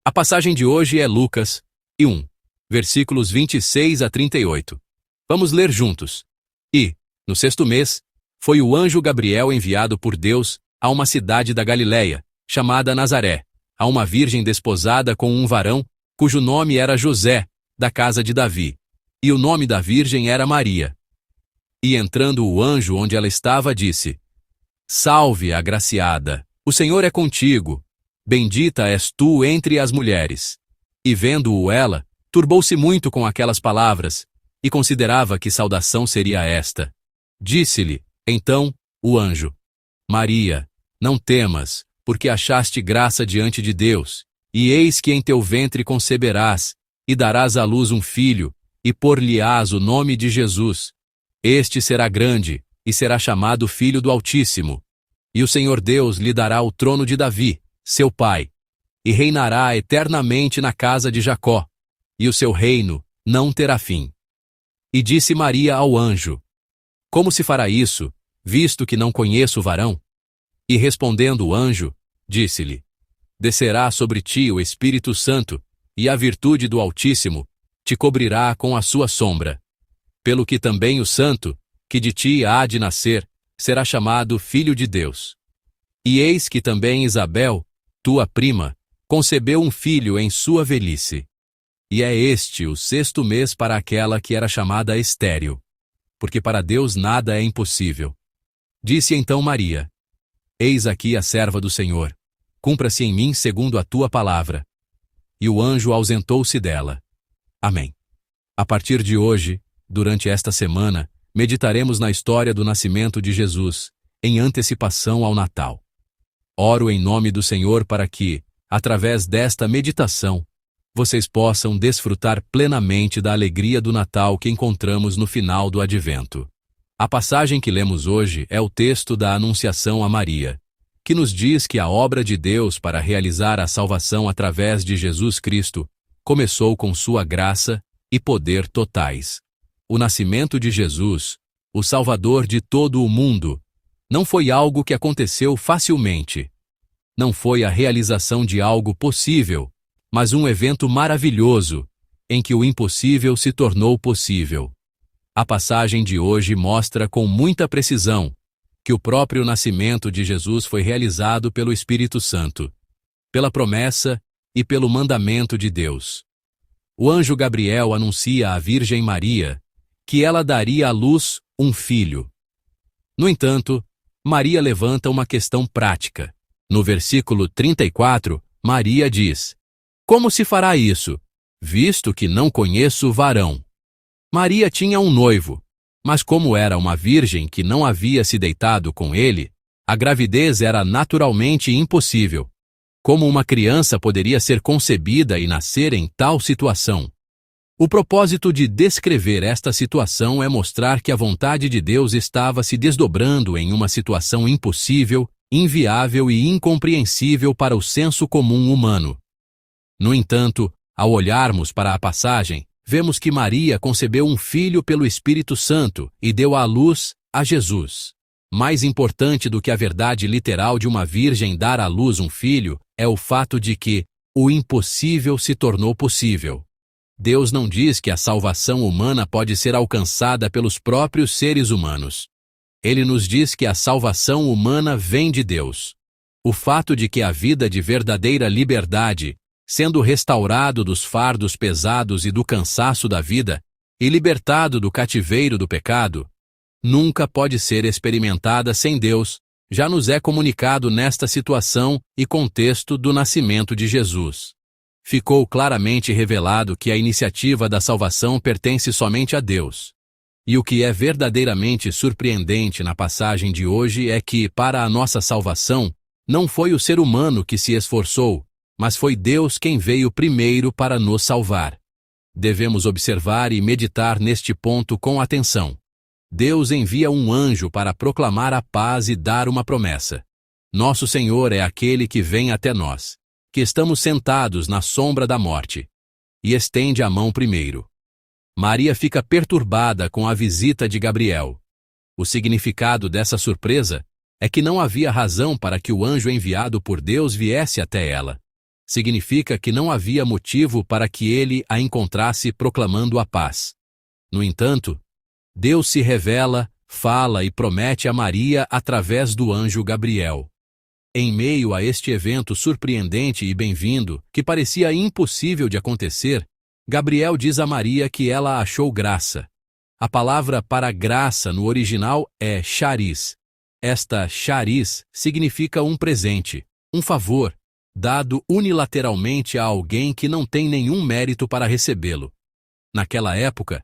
A passagem de hoje é Lucas 1, versículos 26 a 38. Vamos ler juntos. E, no sexto mês, foi o anjo Gabriel enviado por Deus a uma cidade da Galiléia, chamada Nazaré, a uma virgem desposada com um varão, cujo nome era José, da casa de Davi, e o nome da virgem era Maria. E entrando o anjo onde ela estava, disse: Salve, agraciada, o Senhor é contigo, bendita és tu entre as mulheres. E vendo-o ela, turbou-se muito com aquelas palavras, e considerava que saudação seria esta. Disse-lhe, então, o anjo: Maria, não temas, porque achaste graça diante de Deus, e eis que em teu ventre conceberás, e darás à luz um filho, e por-lhe-ás o nome de Jesus. Este será grande, e será chamado Filho do Altíssimo. E o Senhor Deus lhe dará o trono de Davi, seu pai, e reinará eternamente na casa de Jacó, e o seu reino não terá fim. E disse Maria ao anjo: Como se fará isso, visto que não conheço o varão? E respondendo o anjo, disse-lhe: Descerá sobre ti o Espírito Santo, e a virtude do Altíssimo te cobrirá com a sua sombra. Pelo que também o santo, que de ti há de nascer, será chamado Filho de Deus. E eis que também Isabel, tua prima, concebeu um filho em sua velhice. E é este o sexto mês para aquela que era chamada estéril, porque para Deus nada é impossível. Disse então Maria: Eis aqui a serva do Senhor, cumpra-se em mim segundo a tua palavra. E o anjo ausentou-se dela. Amém. A partir de hoje, durante esta semana, meditaremos na história do nascimento de Jesus, em antecipação ao Natal. Oro em nome do Senhor para que, através desta meditação, vocês possam desfrutar plenamente da alegria do Natal que encontramos no final do Advento. A passagem que lemos hoje é o texto da Anunciação a Maria, que nos diz que a obra de Deus para realizar a salvação através de Jesus Cristo começou com sua graça e poder totais. O nascimento de Jesus, o Salvador de todo o mundo, não foi algo que aconteceu facilmente. Não foi a realização de algo possível, mas um evento maravilhoso, em que o impossível se tornou possível. A passagem de hoje mostra com muita precisão que o próprio nascimento de Jesus foi realizado pelo Espírito Santo, pela promessa e pelo mandamento de Deus. O anjo Gabriel anuncia à Virgem Maria que ela daria à luz um filho. No entanto, Maria levanta uma questão prática. No versículo 34, Maria diz: Como se fará isso, visto que não conheço o varão? Maria tinha um noivo, mas como era uma virgem que não havia se deitado com ele, a gravidez era naturalmente impossível. Como uma criança poderia ser concebida e nascer em tal situação? O propósito de descrever esta situação é mostrar que a vontade de Deus estava se desdobrando em uma situação impossível, inviável e incompreensível para o senso comum humano. No entanto, ao olharmos para a passagem, vemos que Maria concebeu um filho pelo Espírito Santo e deu à luz a Jesus. Mais importante do que a verdade literal de uma virgem dar à luz um filho é o fato de que o impossível se tornou possível. Deus não diz que a salvação humana pode ser alcançada pelos próprios seres humanos. Ele nos diz que a salvação humana vem de Deus. O fato de que a vida de verdadeira liberdade, sendo restaurado dos fardos pesados e do cansaço da vida, e libertado do cativeiro do pecado, nunca pode ser experimentada sem Deus, já nos é comunicado nesta situação e contexto do nascimento de Jesus. Ficou claramente revelado que a iniciativa da salvação pertence somente a Deus. E o que é verdadeiramente surpreendente na passagem de hoje é que, para a nossa salvação, não foi o ser humano que se esforçou, mas foi Deus quem veio primeiro para nos salvar. Devemos observar e meditar neste ponto com atenção. Deus envia um anjo para proclamar a paz e dar uma promessa. Nosso Senhor é aquele que vem até nós, que estamos sentados na sombra da morte, e estende a mão primeiro. Maria fica perturbada com a visita de Gabriel. O significado dessa surpresa é que não havia razão para que o anjo enviado por Deus viesse até ela. significa que não havia motivo para que ele a encontrasse proclamando a paz. No entanto, Deus se revela, fala e promete a Maria através do anjo Gabriel. Em meio a este evento surpreendente e bem-vindo, que parecia impossível de acontecer, Gabriel diz a Maria que ela achou graça. A palavra para graça no original é charis. Esta charis significa um presente, um favor, dado unilateralmente a alguém que não tem nenhum mérito para recebê-lo. Naquela época,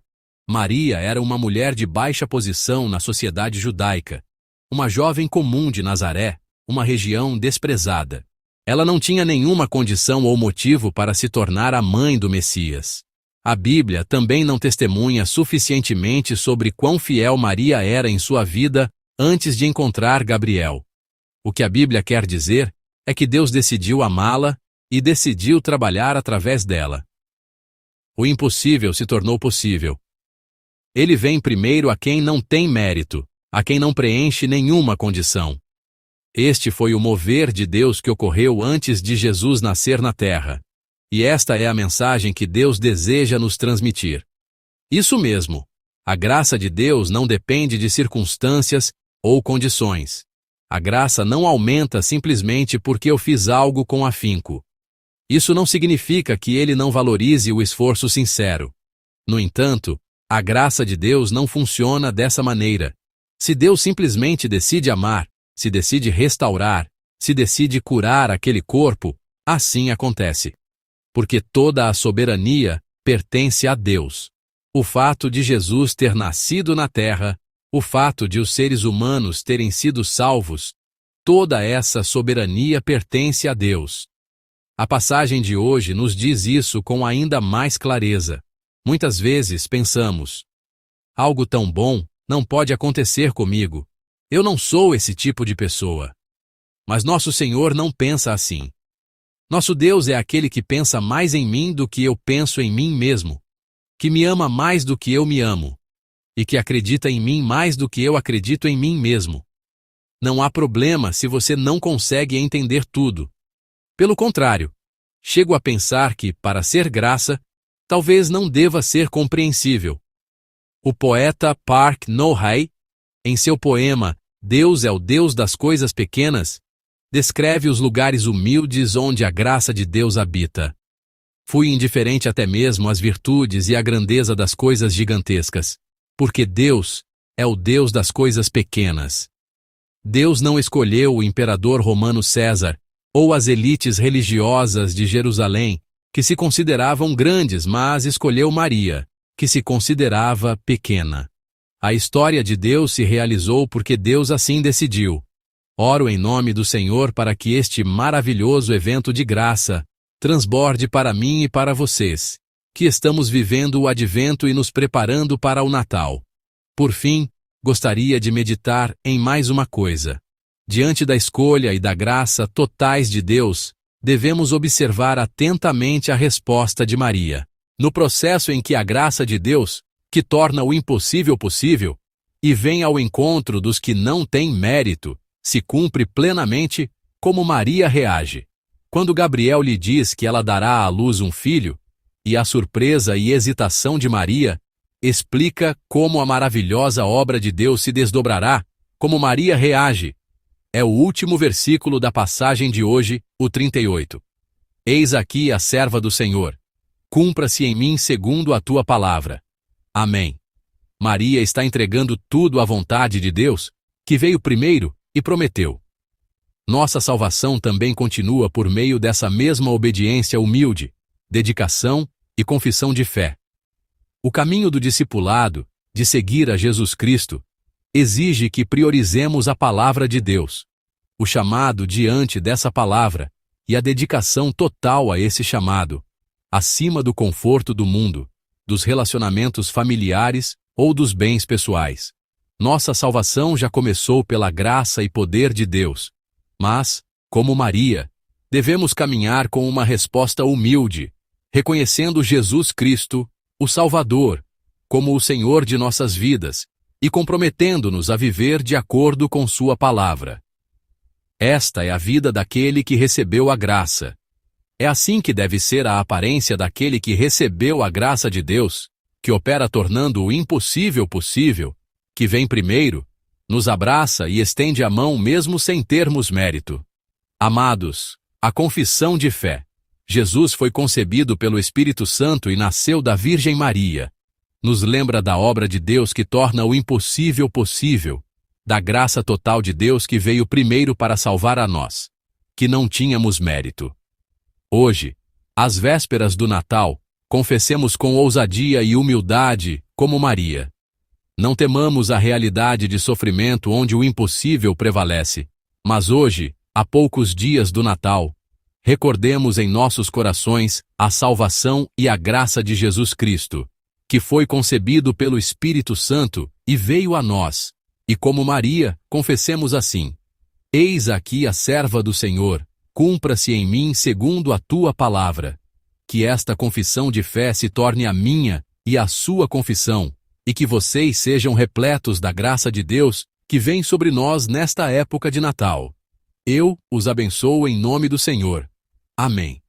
Maria era uma mulher de baixa posição na sociedade judaica, uma jovem comum de Nazaré, uma região desprezada. Ela não tinha nenhuma condição ou motivo para se tornar a mãe do Messias. A Bíblia também não testemunha suficientemente sobre quão fiel Maria era em sua vida antes de encontrar Gabriel. O que a Bíblia quer dizer é que Deus decidiu amá-la e decidiu trabalhar através dela. O impossível se tornou possível. Ele vem primeiro a quem não tem mérito, a quem não preenche nenhuma condição. Este foi o mover de Deus que ocorreu antes de Jesus nascer na terra. E esta é a mensagem que Deus deseja nos transmitir. Isso mesmo, a graça de Deus não depende de circunstâncias ou condições. A graça não aumenta simplesmente porque eu fiz algo com afinco. Isso não significa que ele não valorize o esforço sincero. No entanto, a graça de Deus não funciona dessa maneira. Se Deus simplesmente decide amar, se decide restaurar, se decide curar aquele corpo, assim acontece. Porque toda a soberania pertence a Deus. O fato de Jesus ter nascido na terra, o fato de os seres humanos terem sido salvos, toda essa soberania pertence a Deus. A passagem de hoje nos diz isso com ainda mais clareza. Muitas vezes pensamos: algo tão bom não pode acontecer comigo. Eu não sou esse tipo de pessoa. Mas nosso Senhor não pensa assim. Nosso Deus é aquele que pensa mais em mim do que eu penso em mim mesmo, que me ama mais do que eu me amo, e que acredita em mim mais do que eu acredito em mim mesmo. Não há problema se você não consegue entender tudo. Pelo contrário, chego a pensar que, para ser graça, talvez não deva ser compreensível. O poeta Park No-Hai, em seu poema Deus é o Deus das coisas pequenas, descreve os lugares humildes onde a graça de Deus habita. Fui indiferente até mesmo às virtudes e à grandeza das coisas gigantescas, porque Deus é o Deus das coisas pequenas. Deus não escolheu o imperador romano César ou as elites religiosas de Jerusalém, que se consideravam grandes, mas escolheu Maria, que se considerava pequena. A história de Deus se realizou porque Deus assim decidiu. Oro em nome do Senhor para que este maravilhoso evento de graça transborde para mim e para vocês, que estamos vivendo o advento e nos preparando para o Natal. Por fim, gostaria de meditar em mais uma coisa. Diante da escolha e da graça totais de Deus, devemos observar atentamente a resposta de Maria. No processo em que a graça de Deus, que torna o impossível possível, e vem ao encontro dos que não têm mérito, se cumpre plenamente, como Maria reage. Quando Gabriel lhe diz que ela dará à luz um filho, e a surpresa e hesitação de Maria, explica como a maravilhosa obra de Deus se desdobrará, como Maria reage. É o último versículo da passagem de hoje, o 38. Eis aqui a serva do Senhor. Cumpra-se em mim segundo a tua palavra. Amém. Maria está entregando tudo à vontade de Deus, que veio primeiro e prometeu. Nossa salvação também continua por meio dessa mesma obediência humilde, dedicação e confissão de fé. O caminho do discipulado, de seguir a Jesus Cristo, exige que priorizemos a palavra de Deus, o chamado diante dessa palavra e a dedicação total a esse chamado, acima do conforto do mundo, dos relacionamentos familiares ou dos bens pessoais. Nossa salvação já começou pela graça e poder de Deus, mas, como Maria, devemos caminhar com uma resposta humilde, reconhecendo Jesus Cristo, o Salvador, como o Senhor de nossas vidas e comprometendo-nos a viver de acordo com sua palavra. Esta é a vida daquele que recebeu a graça. É assim que deve ser a aparência daquele que recebeu a graça de Deus, que opera tornando o impossível possível, que vem primeiro, nos abraça e estende a mão mesmo sem termos mérito. Amados, a confissão de fé. Jesus foi concebido pelo Espírito Santo e nasceu da Virgem Maria. Nos lembra da obra de Deus que torna o impossível possível, da graça total de Deus que veio primeiro para salvar a nós, que não tínhamos mérito. Hoje, às vésperas do Natal, confessemos com ousadia e humildade, como Maria. Não temamos a realidade de sofrimento onde o impossível prevalece, mas hoje, a poucos dias do Natal, recordemos em nossos corações a salvação e a graça de Jesus Cristo, que foi concebido pelo Espírito Santo e veio a nós. E como Maria, confessemos assim: Eis aqui a serva do Senhor, cumpra-se em mim segundo a tua palavra. Que esta confissão de fé se torne a minha e a sua confissão, e que vocês sejam repletos da graça de Deus que vem sobre nós nesta época de Natal. Eu os abençoo em nome do Senhor. Amém.